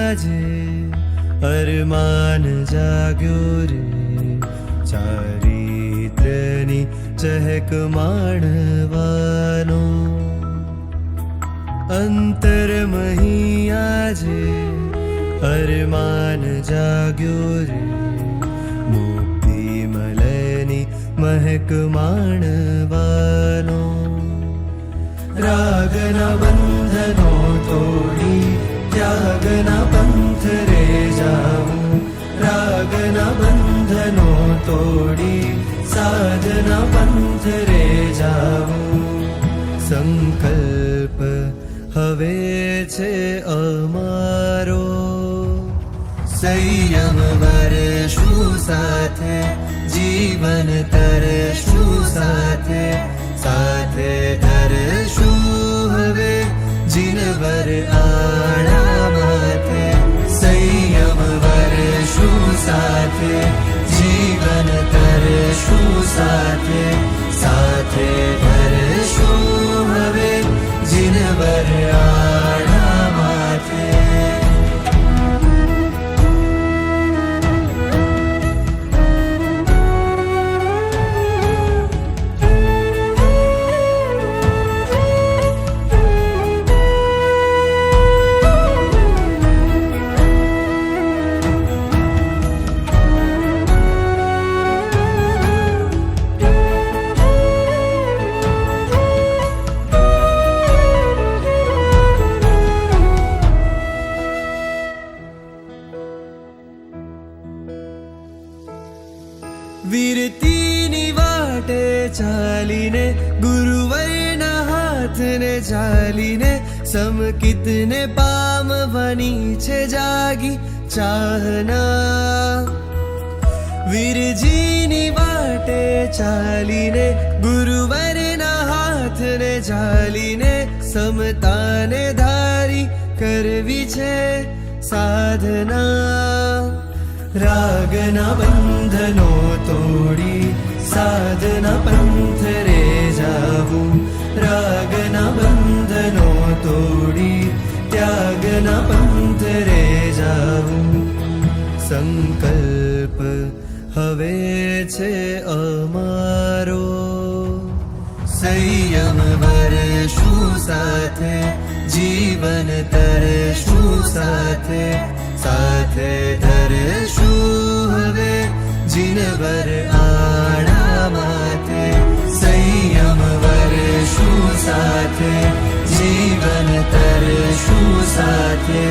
આજે અરમાન જાગ્યો રે, ચારિત્ર્યની ચહેક માણવાનો. અંતરમહી આજે અરમાન જાગ્યો રે, મુક્તિ મલયની મહેક માણવાનો. રાગના બંધનો તોડી ત્યાગના પંથ રે જાવું, રાગના બંધનો તોડી સાધના પંથ રે જાવું. સંકલ્પ હવે છે અમારો, સંયમ વરશું સાથે, જીવન તરશું સાથે, સાથે ધરશું હવે જીનવર આણા માથે. સંયમ વરશું સાથે, જીવન તરશું સાથે, સાથે ધરશું હવે જીનવર આણા માથે. વીરતીની વાટે ચાલીને, ગુરુવરના હાથને ચાલીને, સમકિતને પામવાની છે જાગી ચાહના. વીરજીની વાટે ચાલીને, ગુરુવરના હાથને ચાલીને, સમતાને ધારી કરવી છે સાધના. રાગના બંધનો તોડી સાધના પંથ રે જાવું, રાગના બંધનો તોડી ત્યાગના પંથ રે જાવું. સંકલ્પ હવે છે અમારો, સંયમ વરશું સાથે, જીવન તરશું સાથે, સાથે ધરશું હવે જીનવર આણા માથે. સંયમ વરશું સાથે, જીવન તરશું સાથે,